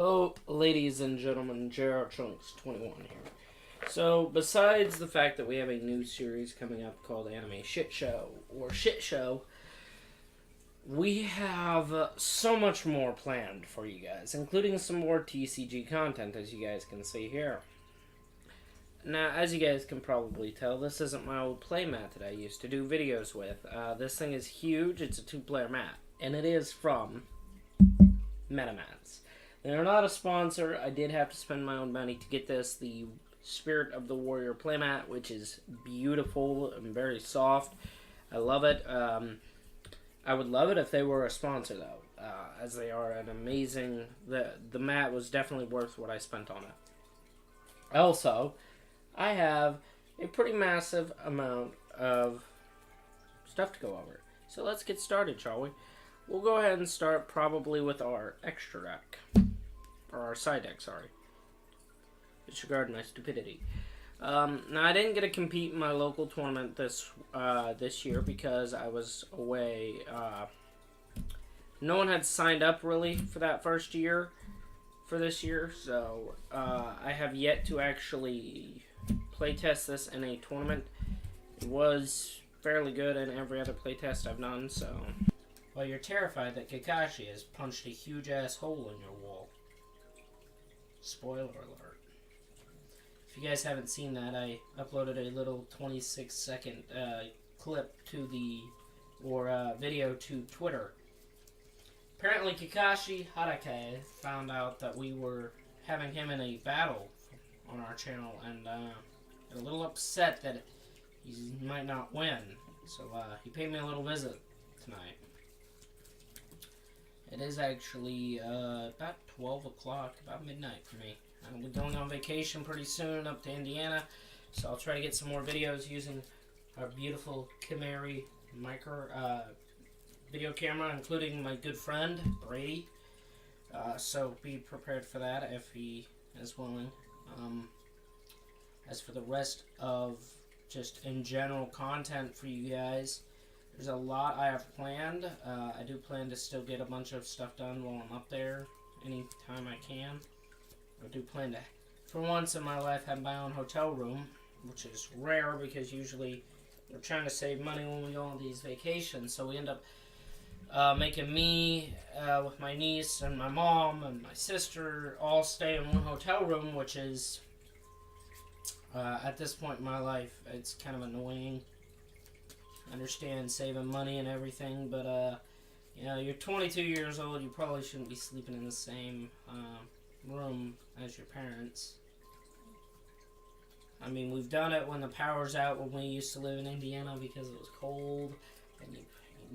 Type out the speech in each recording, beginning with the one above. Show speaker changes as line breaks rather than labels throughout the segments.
Hello, ladies and gentlemen, JR Trunks 21 here. So, besides the fact that we have a new series coming up called Anime Shit Show, or Shit Show, we have so much more planned for you guys, including some more TCG content, as you guys can see here. Now, as you guys can probably tell, this isn't my old playmat that I used to do videos with. This thing is huge. It's a 2-player mat, and it is from MetaMats. They're not a sponsor. I did have to spend my own money to get this. The Spirit of the Warrior playmat, which is beautiful and very soft. I love it. I would love it if they were a sponsor, though, as they are an amazing... The mat was definitely worth what I spent on it. Also, I have a pretty massive amount of stuff to go over. So let's get started, shall we? We'll go ahead and start probably with our extra deck. Or our side deck, sorry. Disregard my stupidity. Now, I didn't get to compete in my local tournament this year because I was away. No one had signed up, really, for that first year for this year. So, I have yet to actually playtest this in a tournament. It was fairly good in every other playtest I've done, so... Well, you're terrified that Kakashi has punched a huge-ass hole in your wall. Spoiler alert. If you guys haven't seen that, I uploaded a little 26-second clip to video to Twitter. Apparently, Kakashi Hatake found out that we were having him in a battle on our channel, and a little upset that he might not win. So he paid me a little visit tonight. It is actually about 12 o'clock, about midnight for me. I'll be going on vacation pretty soon up to Indiana, so I'll try to get some more videos using our beautiful Kimeri micro video camera, including my good friend, Brady. So be prepared for that if he is willing. As for the rest of just in general content for you guys, there's a lot I have planned. I do plan to still get a bunch of stuff done while I'm up there, anytime I can. I do plan to, for once in my life, have my own hotel room, which is rare because usually we're trying to save money when we go on these vacations. So we end up making me, with my niece and my mom and my sister, all stay in one hotel room, which is, at this point in my life, it's kind of annoying. I understand saving money and everything, but you know, you're 22 years old, you probably shouldn't be sleeping in the same room as your parents. I mean, we've done it when the power's out when we used to live in Indiana because it was cold, and you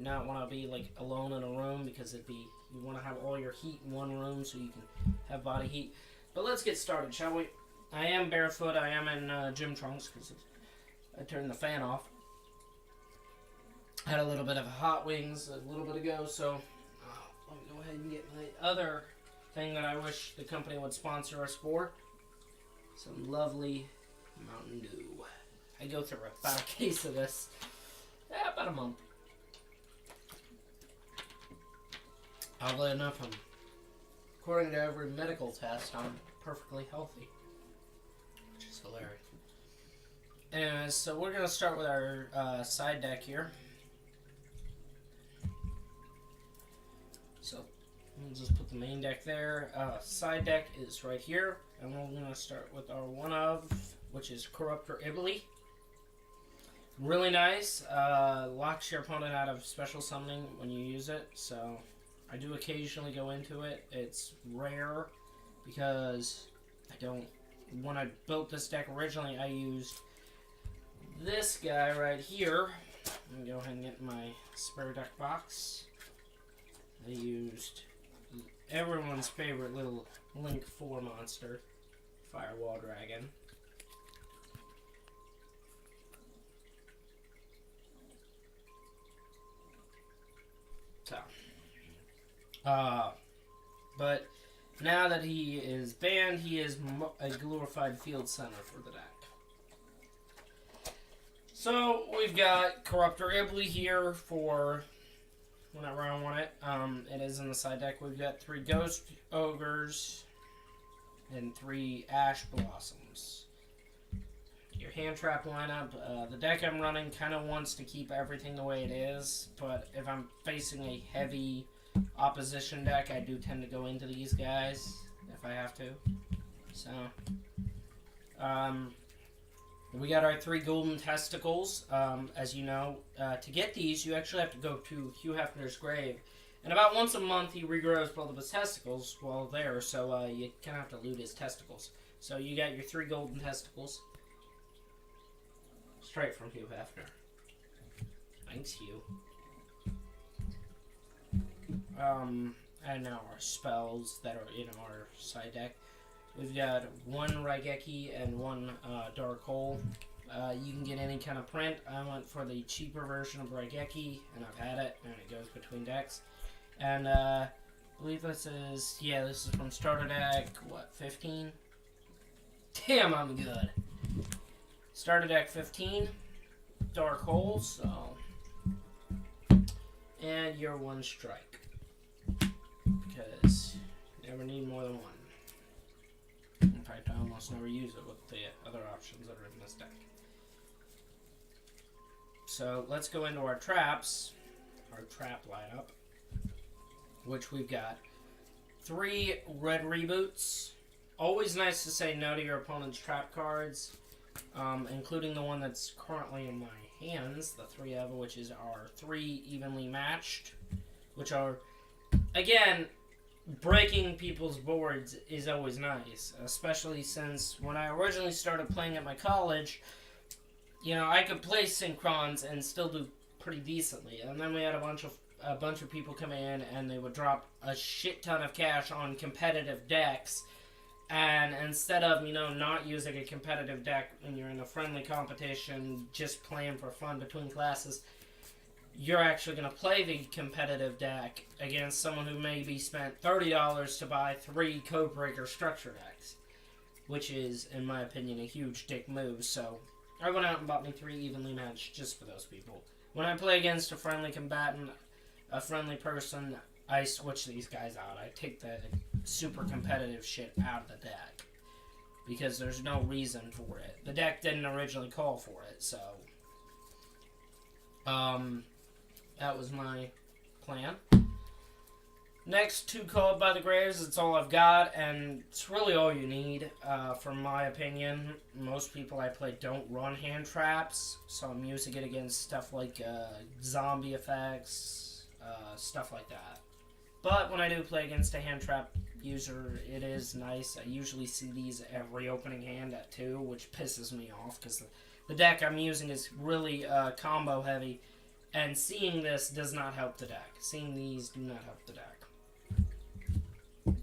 not want to be like alone in a room because you want to have all your heat in one room so you can have body heat. But let's get started, shall we? I am barefoot, I am in gym trunks because I turned the fan off. Had a little bit of hot wings a little bit ago, so let me go ahead and get my other thing that I wish the company would sponsor us for. Some lovely Mountain Dew. I go through about a case of this, about a month. Oddly enough, according to every medical test, I'm perfectly healthy, which is hilarious. Anyways, so we're going to start with our side deck here. So, we'll just put the main deck there. Side deck is right here. And we're going to start with our one of, which is Corruptor Ibly. Really nice. Locks your opponent out of special summoning when you use it. So, I do occasionally go into it. It's rare because when I built this deck originally, I used this guy right here. Let me go ahead and get my spare deck box. I used everyone's favorite little Link 4 monster, Firewall Dragon. So, but now that he is banned, he is a glorified field center for the deck. So, we've got Corruptor Ibly here for whenever I want it. It is in the side deck. We've got 3 Ghost Ogres, and 3 Ash Blossoms. Your hand trap lineup, the deck I'm running kind of wants to keep everything the way it is, but if I'm facing a heavy opposition deck, I do tend to go into these guys if I have to. So, we got our 3 golden testicles. As you know, to get these, you actually have to go to Hugh Hefner's grave. And about once a month, he regrows both of his testicles while there, so you kind of have to loot his testicles. So you got your 3 golden testicles. Straight from Hugh Hefner. Thanks, Hugh. And now our spells that are in our side deck. We've got 1 Raigeki and 1 Dark Hole. You can get any kind of print. I went for the cheaper version of Raigeki, and I've had it, and it goes between decks. And I believe this is from starter deck, 15? Damn, I'm good. Starter deck 15, Dark Hole, so. And your 1 strike. Because you never need more than 1. In fact, I almost never use it with the other options that are in this deck. So let's go into our traps, our trap lineup, which we've got 3 red reboots. Always nice to say no to your opponent's trap cards, including the one that's currently in my hands, the 3 of which is our 3 evenly matched, which are, again, breaking people's boards is always nice, especially since when I originally started playing at my college, you know, I could play Synchrons and still do pretty decently. And then we had a bunch of people come in and they would drop a shit ton of cash on competitive decks. And instead of, you know, not using a competitive deck when you're in a friendly competition, just playing for fun between classes, you're actually going to play the competitive deck against someone who maybe spent $30 to buy 3 Codebreaker structure decks, which is, in my opinion, a huge dick move. So I went out and bought me 3 evenly matched just for those people. When I play against a friendly combatant, a friendly person, I switch these guys out. I take the super competitive shit out of the deck because there's no reason for it. The deck didn't originally call for it, so that was my plan. Next, 2 Called by the Graves. It's all I've got, and it's really all you need, from my opinion. Most people I play don't run hand traps, so I'm using it against stuff like zombie effects, stuff like that. But when I do play against a hand trap user, it is nice. I usually see these every opening hand at 2, which pisses me off, because the deck I'm using is really combo heavy. And seeing this does not help the deck. Seeing these do not help the deck.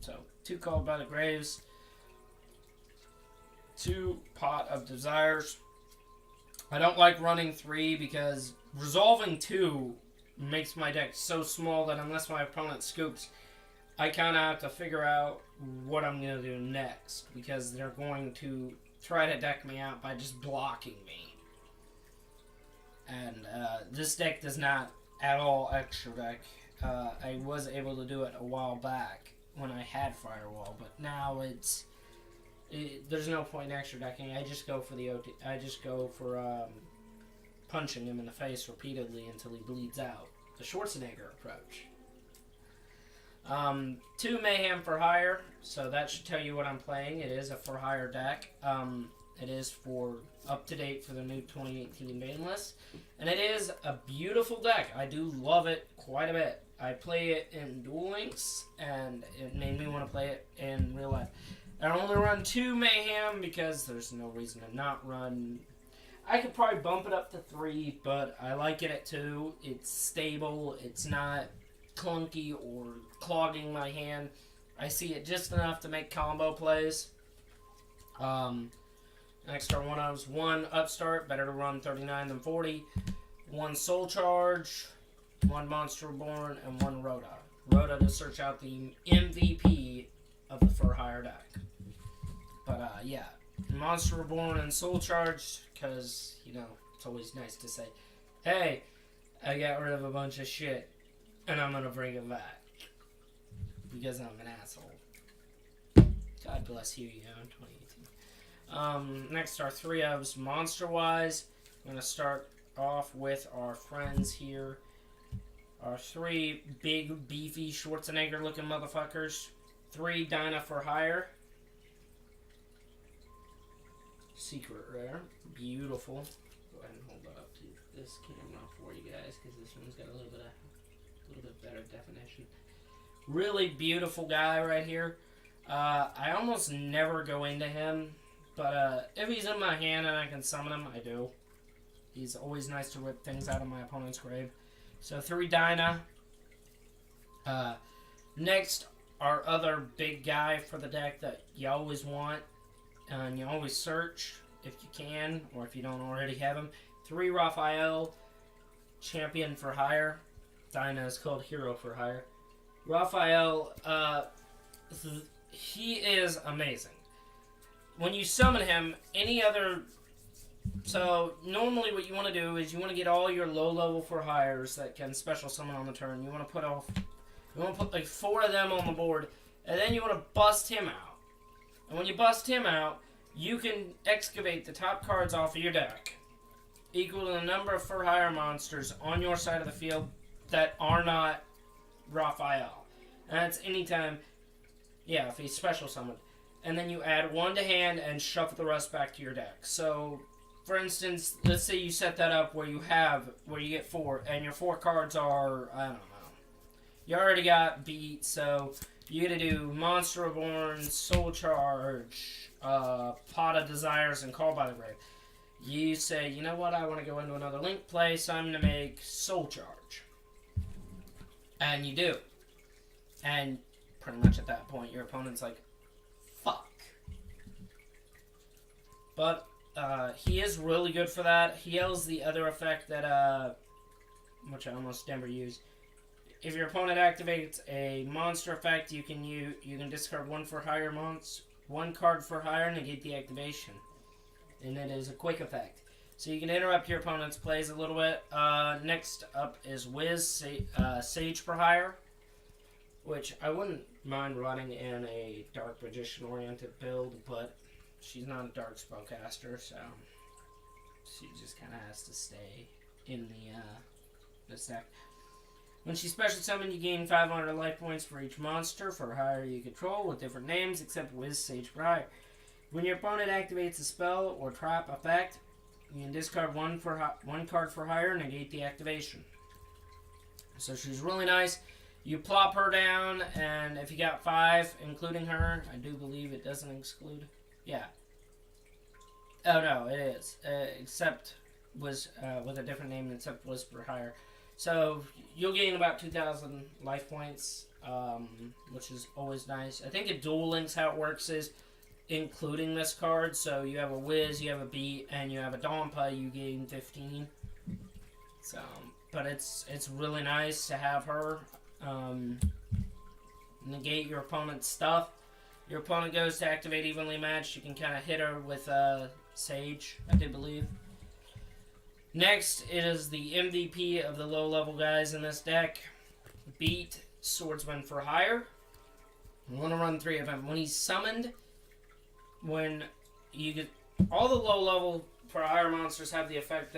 So, 2 Called by the Graves. 2 Pot of Desires. I don't like running 3 because resolving 2 makes my deck so small that unless my opponent scoops, I kind of have to figure out what I'm going to do next. Because they're going to try to deck me out by just blocking me. And this deck does not at all extra deck. I was able to do it a while back when I had Firewall, but now there's no point in extra decking. I just go for punching him in the face repeatedly until he bleeds out. The Schwarzenegger approach. 2 Mayhem for Hire, so that should tell you what I'm playing. It is a for hire deck. It is for up-to-date for the new 2018 main list. And it is a beautiful deck. I do love it quite a bit. I play it in Duel Links, and it made me want to play it in real life. I only run 2 Mayhem because there's no reason to not run. I could probably bump it up to 3, but I like it at 2. It's stable. It's not clunky or clogging my hand. I see it just enough to make combo plays. Next are 1-ofs. 1 Upstart, better to run 39 than 40. 1 Soul Charge, 1 Monster Reborn, and 1 Rhoda. Rhoda to search out the MVP of the for hire deck. But yeah, Monster Reborn and Soul Charge, because, you know, it's always nice to say, hey, I got rid of a bunch of shit, and I'm going to bring it back. Because I'm an asshole. God bless you, in 2018. Next, our 3 ofs, monster-wise. I'm going to start off with our friends here. Our 3 big, beefy, Schwarzenegger-looking motherfuckers. 3 Dyna for hire. Secret rare. Beautiful. Go ahead and hold up to this camera for you guys, because this one's got a little bit better definition. Really beautiful guy right here. I almost never go into him, but if he's in my hand and I can summon him, I do. He's always nice to rip things out of my opponent's grave. So 3 Dyna. Next, our other big guy for the deck that you always want, and you always search if you can, or if you don't already have him. 3 Raphael, champion for hire. Dyna is called hero for hire. Raphael, he is amazing. When you summon him, so normally what you want to do is you want to get all your low level for hires that can special summon on the turn. You want to put like 4 of them on the board, and then you want to bust him out. And when you bust him out, you can excavate the top cards off of your deck, equal to the number of for hire monsters on your side of the field that are not Raphael. And that's anytime, if he's special summoned. And then you add 1 to hand and shuffle the rest back to your deck. So, for instance, let's say you set that up where you get 4, and your 4 cards are, I don't know. You already got beat, so you gotta do Monster Reborn, Soul Charge, Pot of Desires, and Call by the Grave. You say, you know what, I want to go into another link play, so I'm going to make Soul Charge. And you do. And pretty much at that point, your opponent's like, fuck. But he is really good for that. He has the other effect that, which I almost never use. If your opponent activates a monster effect, you can discard 1 for hire 1 card for hire, negate the activation. And it is a quick effect. So you can interrupt your opponent's plays a little bit. Next up is Wiz, Sage for hire, which I wouldn't mind running in a Dark Magician-oriented build, but she's not a Dark Spellcaster, so she just kind of has to stay in this deck. When she's special summoned, you gain 500 life points for each monster for hire you control with different names, except Wiz, Sage for hire. When your opponent activates a spell or trap effect, you can discard 1 card for hire, negate the activation. So she's really nice. You plop her down, and if you got 5, including her, I do believe it doesn't exclude. Yeah. Oh no, it is. Except was with a different name, except was for hire. So you'll gain about 2,000 life points, which is always nice. I think at Duel Links how it works is including this card. So you have a Wiz, you have a Beat, and you have a Dompa, you gain 15. So, but it's really nice to have her. Negate your opponent's stuff. Your opponent goes to activate Evenly Matched. You can kind of hit her with Sage, I do believe. Next is the MVP of the low-level guys in this deck. Beat, Swordsman for hire. I want to run 3 of them. When he's summoned, when you get... All the low-level for hire monsters have the effect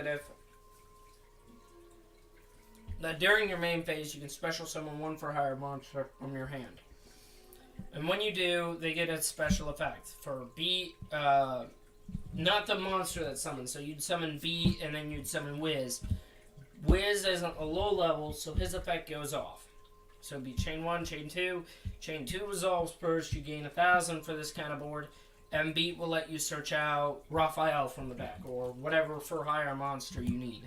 that during your main phase, you can special summon 1 for hire monster from your hand. And when you do, they get a special effect. For Beat, not the monster that's summoned. So you'd summon Beat, and then you'd summon Wiz. Wiz isn't a low level, so his effect goes off. So it'd be Chain 1, Chain 2. Chain 2 resolves first. You gain 1,000 for this kind of board. And Beat will let you search out Raphael from the back, or whatever for hire monster you need.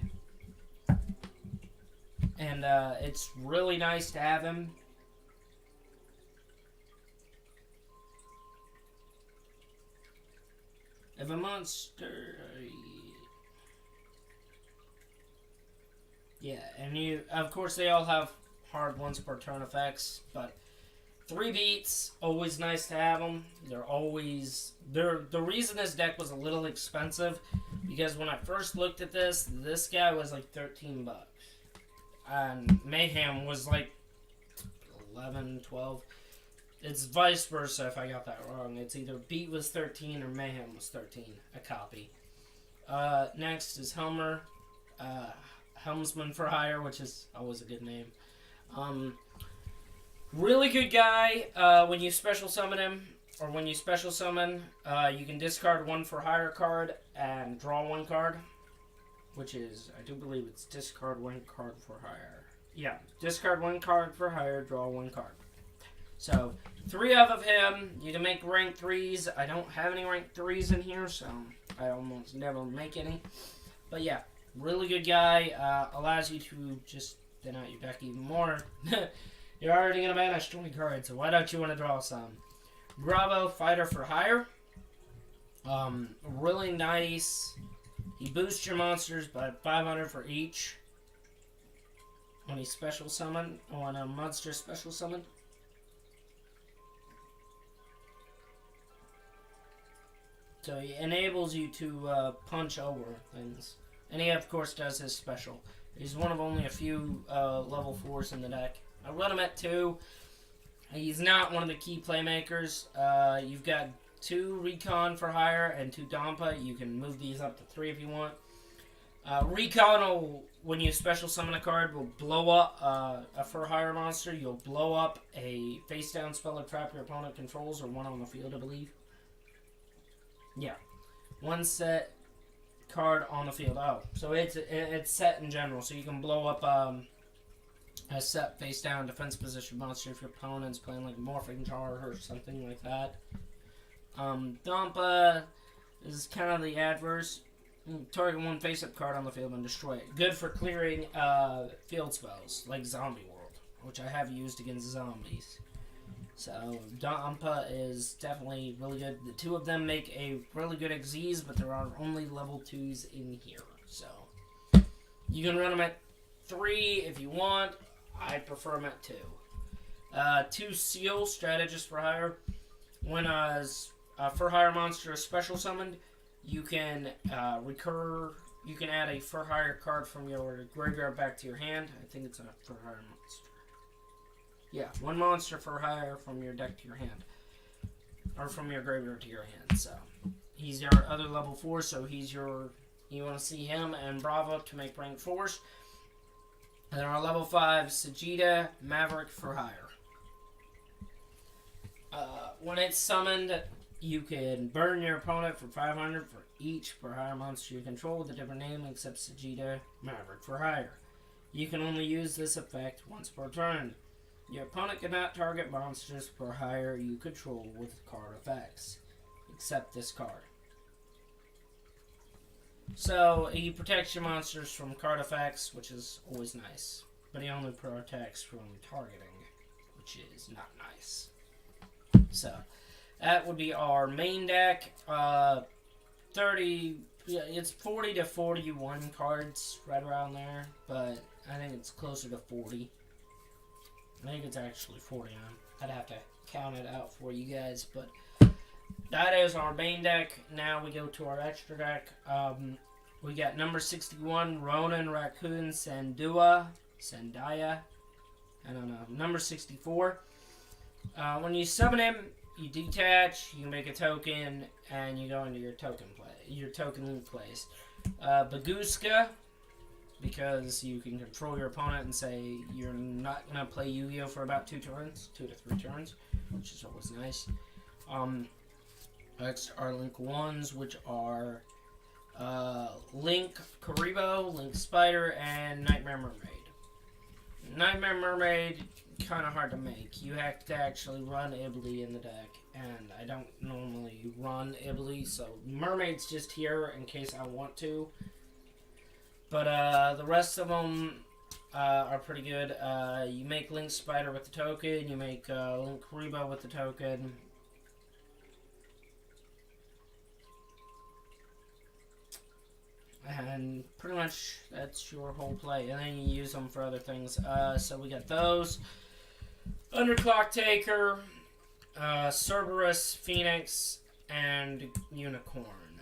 And it's really nice to have him. If a monster... Yeah, and you... Of course, they all have hard once per turn effects, but 3 beats, always nice to have them. They're always... The reason this deck was a little expensive, because when I first looked at this guy was like $13. And Mayhem was like 11, 12. It's vice versa if I got that wrong. It's either Beat was 13 or Mayhem was 13, a copy. Next is Helmer, Helmsman for Hire, which is always a good name. Really good guy. When you special summon him, or when you special summon, you can discard 1 for Hire card and draw 1 card, which is, I do believe it's discard 1 card for Hire. Yeah, discard 1 card for Hire, draw 1 card. So, 3 of him. You can make rank 3s. I don't have any rank 3s in here, so I almost never make any. But yeah, really good guy. Allows you to just thin out your deck even more. You're already going to banish 20 cards, so why don't you want to draw some? Bravo, Fighter for Hire. Really nice. He boosts your monsters by 500 for each. When he special summon, when a monster special summon. So he enables you to punch over things. And he, of course, does his special. He's one of only a few level 4s in the deck. I run him at 2. He's not one of the key playmakers. You've got 2 Recon for Hire and 2 Dampa. You can move these up to 3 if you want. Recon will, when you special summon a card, will blow up a for Hire monster. You'll blow up a face down spell or trap your opponent controls, or one on the field, I believe. Yeah. 1 set card on the field. Oh, so it's set in general, so you can blow up a set face down defense position monster if your opponent's playing like Morphing Jar or something like that. Dampa is kind of the adverse. Target 1 face-up card on the field and destroy it. Good for clearing field spells, like Zombie World, which I have used against zombies. So, Dampa is definitely really good. The 2 of them make a really good Xyz, but there are only level 2s in here. So, you can run them at 3 if you want. I prefer them at 2. 2 Seal, Strategist for Hire. When a for Hire monster is special summoned, you can you can add a for Hire card from your graveyard back to your hand. I think it's a for Hire monster. Yeah, 1 monster for Hire from your deck to your hand. Or from your graveyard to your hand. So, he's your other level 4, so he's your... You want to see him and Bravo to make rank 4s. And then our level 5, Sagitta, Maverick for Hire. When it's summoned, you can burn your opponent for 500 for each for Hire monster you control with a different name except Sagitta, Maverick for Hire. You can only use this effect once per turn. Your opponent cannot target monsters for Hire you control with card effects, except this card. So, he protects your monsters from card effects, which is always nice. But he only protects from targeting, which is not nice. So, that would be our main deck. 30, yeah, it's 40 to 41 cards, right around there. But I think it's closer to 40. I think it's actually 49. I'd have to count it out for you guys, but that is our main deck. Now we go to our extra deck. We got number 61, Ronin Raccoon Sandaya. I don't know. Number 64. When you summon him, you detach, you make a token, and you go into your token loot place. Baguska, because you can control your opponent and say you're not going to play Yu-Gi-Oh! For about 2 turns, 2 to 3 turns, which is always nice. Next are Link 1s, which are Link Karibo, Link Spider, and Nightmare Mermaid. Nightmare Mermaid, kind of hard to make. You have to actually run Ibly in the deck, and I don't normally run Ibly, so Mermaid's just here in case I want to. But the rest of them are pretty good. You make Link Spider with the token, you make Link Karibo with the token. And pretty much that's your whole play. And then you use them for other things. So we got those. Underclock Taker, Cerberus, Phoenix, and Unicorn.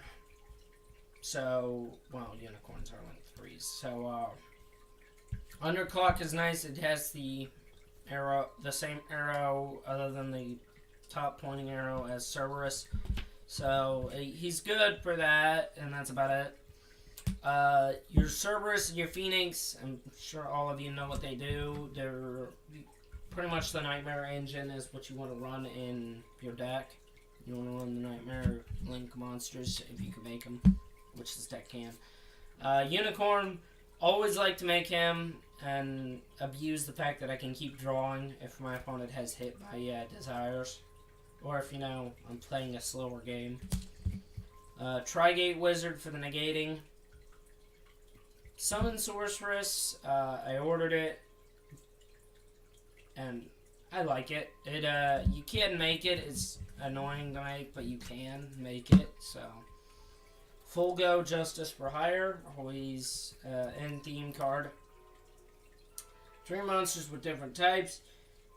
So, well, Unicorns are like 3s. So, Underclock is nice. It has the arrow, the same arrow, other than the top pointing arrow as Cerberus. So he's good for that, and that's about it. Your Cerberus and your Phoenix, I'm sure all of you know what they do. They're pretty much the Nightmare engine is what you want to run in your deck. You want to run the Nightmare Link monsters if you can make them, which this deck can. Unicorn, always like to make him and abuse the fact that I can keep drawing if my opponent has hit by Desires. Or if, I'm playing a slower game. Trigate Wizard for the negating. Summon Sorceress, I ordered it. And I like it. You can make it. It's annoying to make, but you can make it, so. Full Go Justice for Hire, always end theme card. 3 monsters with different types.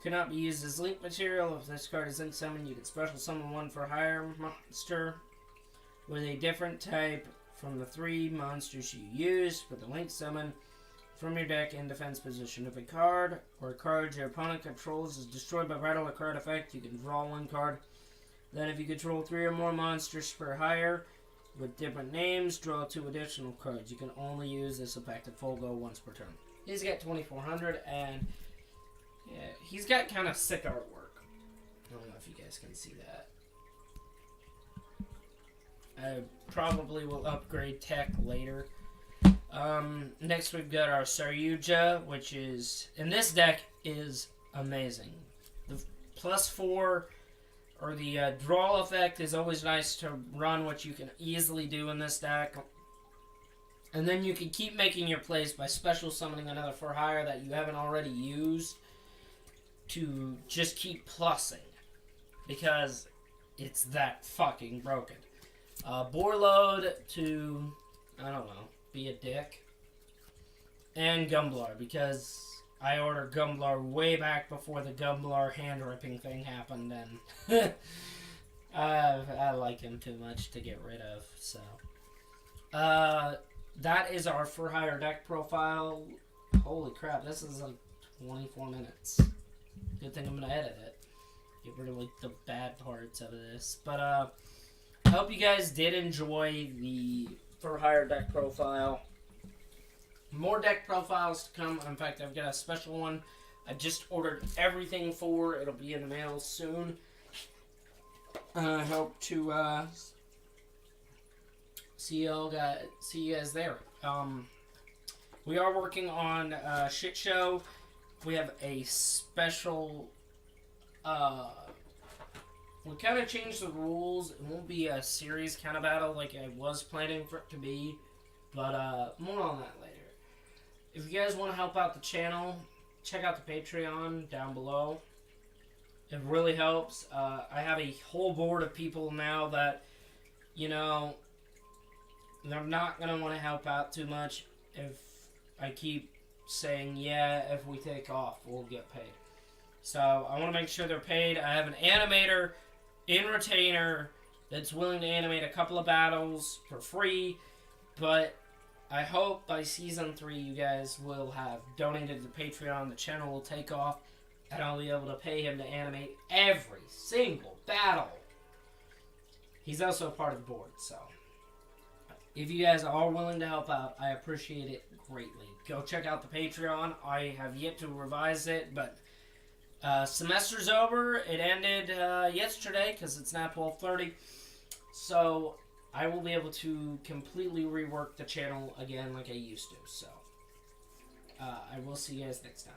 Cannot be used as link material. If this card is link summoned, you can special summon 1 for hire monster with a different type from the 3 monsters you use with the link summon from your deck in defense position. If a card or cards your opponent controls is destroyed by battle or card effect, you can draw 1 card. Then if you control 3 or more monsters for hire with different names, draw 2 additional cards. You can only use this effect at full go once per turn. He's got 2400 and yeah, he's got kind of sick artwork. I don't know if you guys can see that. I probably will upgrade tech later. Next we've got our Saryuja, which is, in this deck, is amazing. The +4 or the draw effect is always nice to run, which you can easily do in this deck. And then you can keep making your plays by special summoning another for hire that you haven't already used to just keep plussing. Because it's that fucking broken. Borload to, I don't know, be a dick. And Gumblar, because I ordered Gumblar way back before the Gumblar hand-ripping thing happened, and I like him too much to get rid of, so. That is our for hire deck profile. Holy crap, this is like 24 minutes. Good thing I'm gonna edit it. Get rid of like the bad parts of this. But I hope you guys did enjoy the for hire deck profile. More deck profiles to come. In fact, I've got a special one I just ordered everything for. It'll be in the mail soon. I hope to see you guys there. We are working on Shit Show. We have a special. We kind of changed the rules. It won't be a series kind of battle like I was planning for it to be, but more on that later. If you guys want to help out the channel, check out the Patreon down below. It really helps. I have a whole board of people now that, they're not going to want to help out too much if I keep saying, yeah, if we take off, we'll get paid. So I want to make sure they're paid. I have an animator in retainer that's willing to animate a couple of battles for free, but I hope by Season 3 you guys will have donated to Patreon, the channel will take off, and I'll be able to pay him to animate every single battle. He's also a part of the board, so if you guys are willing to help out, I appreciate it greatly. Go check out the Patreon. I have yet to revise it, but semester's over. It ended yesterday because it's now 12:30. So I will be able to completely rework the channel again like I used to. So I will see you guys next time.